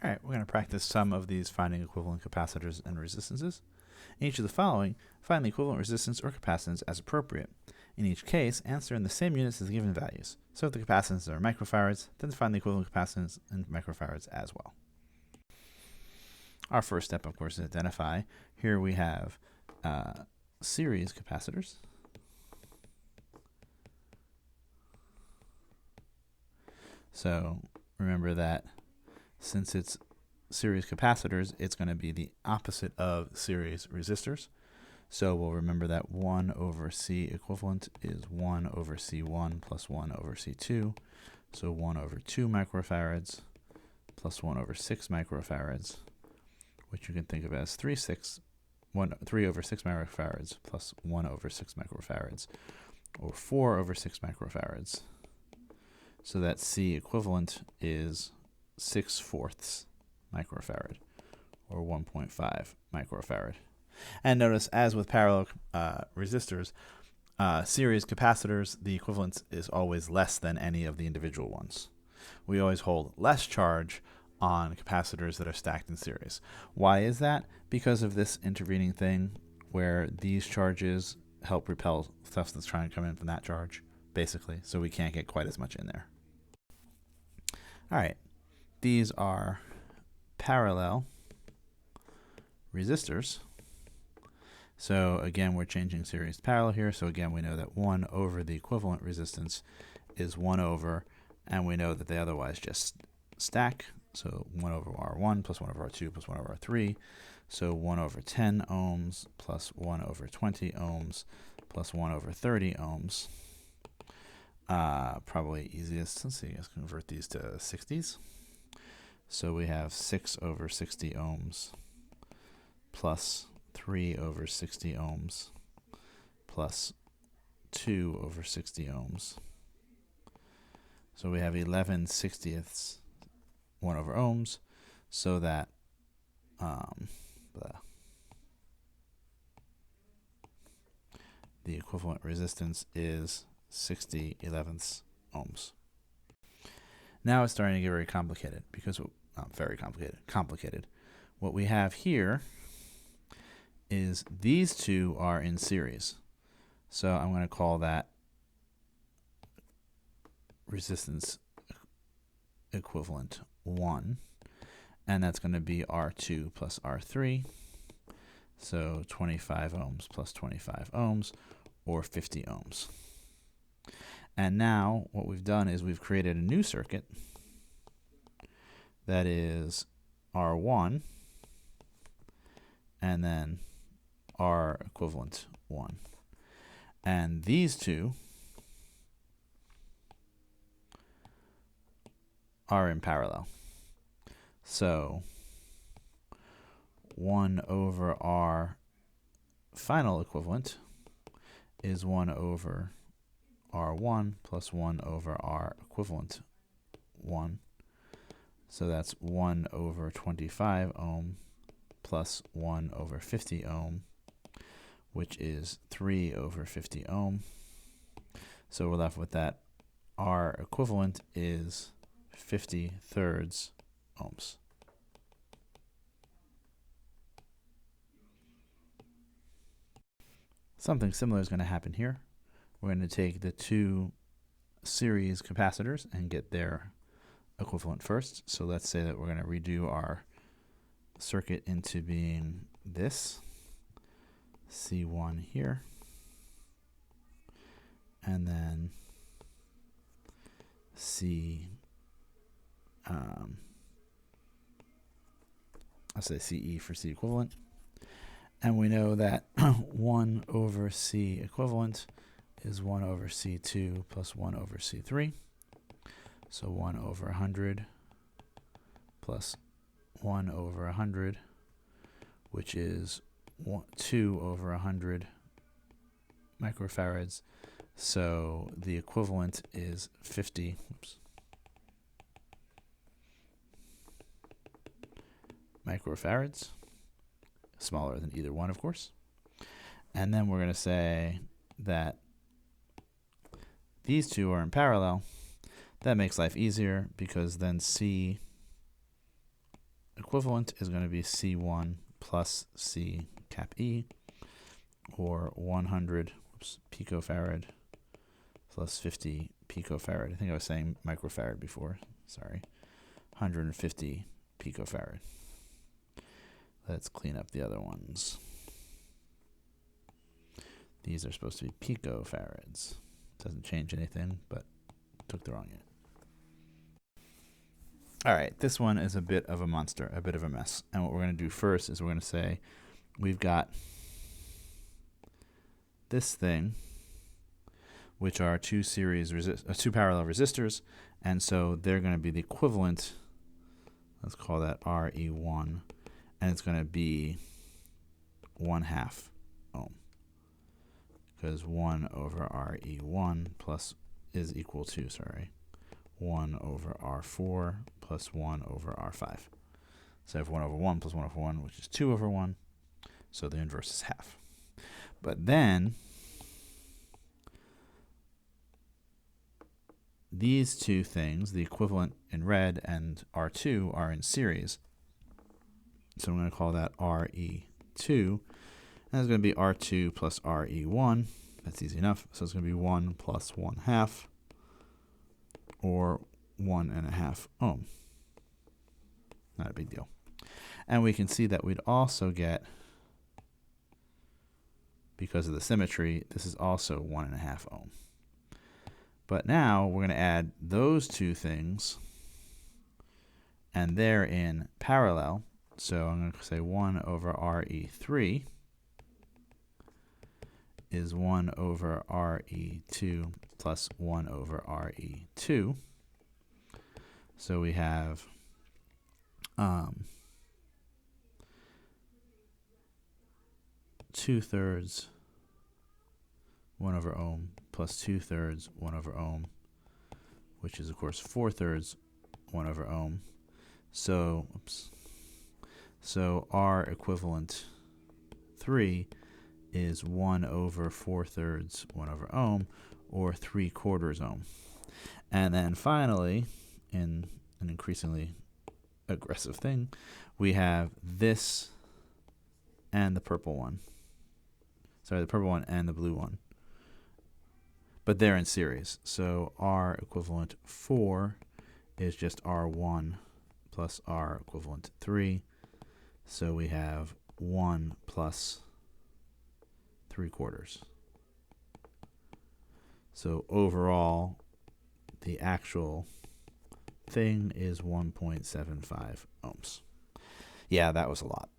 All right, we're going to practice some of these finding equivalent capacitors and resistances. In each of the following, find the equivalent resistance or capacitance as appropriate. In each case, answer in the same units as the given values. So if the capacitances are microfarads, then find the equivalent capacitance in microfarads as well. Our first step, of course, is identify. Here we have series capacitors. So remember that since it's series capacitors, it's going to be the opposite of series resistors. So we'll remember that 1 over C equivalent is 1 over C1 plus 1 over C2. So 1 over 2 microfarads plus 1 over 6 microfarads, which you can think of as 3 over 6 microfarads plus 1 over 6 microfarads, or 4 over 6 microfarads. So that C equivalent is 6/4 microfarad, or 1.5 microfarad. And notice, as with parallel resistors, series capacitors, the equivalence is always less than any of the individual ones. We always hold less charge on capacitors that are stacked in series. Why is that? Because of this intervening thing where these charges help repel stuff that's trying to come in from that charge, basically, so we can't get quite as much in there. All right, these are parallel resistors. So again, we're changing series to parallel here. So again, we know that 1 over the equivalent resistance is 1 over, and we know that they otherwise just stack. So 1 over R1 plus 1 over R2 plus 1 over R3. So 1 over 10 ohms plus 1 over 20 ohms plus 1 over 30 ohms. Probably easiest, let's see, let's convert these to 60s. So we have 6 over 60 ohms plus 3 over 60 ohms plus 2 over 60 ohms. So we have 11/60ths 1 over ohms, so that the equivalent resistance is 60/11 ohms. Now it's starting to get very complicated, because complicated. What we have here is these two are in series. So I'm going to call that resistance equivalent 1, and that's going to be R2 plus R3. So 25 ohms plus 25 ohms, or 50 ohms. And now what we've done is we've created a new circuit that is R1 and then R equivalent 1. And these two are in parallel. So 1 over R final equivalent is 1 over R1 plus 1 over R equivalent 1. So that's 1 over 25 ohm plus 1 over 50 ohm, which is 3 over 50 ohm. So we're left with that R equivalent is 50/3 ohms. Something similar is going to happen here. We're going to take the two series capacitors and get their equivalent first. So let's say that we're going to redo our circuit into being this C1 here, and then I'll say CE for C equivalent. And we know that 1 over C equivalent is 1 over C2 plus 1 over C3. So 1 over 100 plus 1 over 100, which is 2 over 100 microfarads. So the equivalent is 50 microfarads, smaller than either one, of course. And then we're going to say that these two are in parallel. That makes life easier, because then C equivalent is going to be C1 plus C cap E, or 100 picofarad plus 50 picofarad. I think I was saying microfarad before. Sorry. 150 picofarad. Let's clean up the other ones. These are supposed to be picofarads. Doesn't change anything, but took the wrong unit. All right, this one is a bit of a monster, a bit of a mess. And what we're going to do first is we're going to say we've got this thing, which are two parallel resistors, and so they're going to be the equivalent. Let's call that RE1, and it's going to be 1/2 ohm, because 1 over RE1 plus is equal to 1 over R4 plus 1 over R5. So I have 1 over 1 plus 1 over 1, which is 2 over 1. So the inverse is half. But then these two things, the equivalent in red and R2, are in series. So I'm going to call that RE2. And that's going to be R2 plus RE1. That's easy enough. So it's going to be 1 plus 1/2, or 1.5 ohm. Not a big deal. And we can see that we'd also get, because of the symmetry, this is also 1.5 ohm. But now we're going to add those two things, and they're in parallel. So I'm going to say 1 over RE3 is 1 over RE2 plus 1 over RE2. So we have 2/3 1 over ohm plus 2/3 1 over ohm, which is of course 4/3 1 over ohm. So R equivalent 3 is 1 over 4/3 1 over ohm, or 3/4 ohm. And then finally, in an increasingly aggressive thing, we have this and the purple one. Sorry, the purple one and the blue one. But they're in series. So R equivalent 4 is just R1 plus R equivalent 3. So we have 1 plus 3/4. So overall, the actual thing is 1.75 ohms. Yeah, that was a lot.